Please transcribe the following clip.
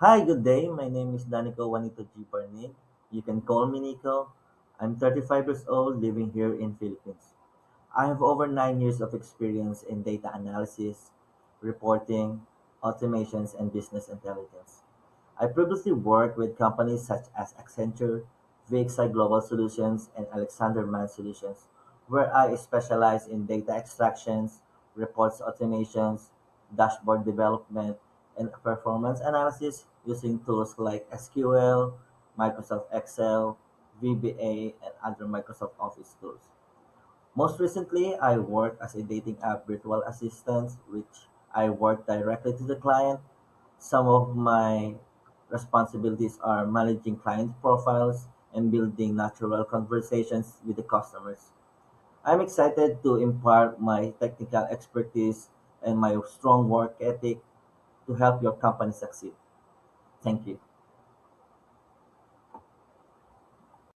Hi, good day. My name is Danico Juanito G. Barnig. You can call me Nico. I'm 35 years old, living here in Philippines. I have over 9 years of experience in data analysis, reporting, automations, and business intelligence. I previously worked with companies such as Accenture, VXI Global Solutions, and Alexander Mann Solutions, where I specialize in data extractions, reports automations, dashboard development, and performance analysis using tools like SQL, Microsoft Excel, VBA, and other Microsoft Office tools. Most recently, I work as a dating app virtual assistant, which I work directly to the client. Some of my responsibilities are managing client profiles and building natural conversations with the customers. I'm excited to impart my technical expertise and my strong work ethic to help your company succeed. Thank you.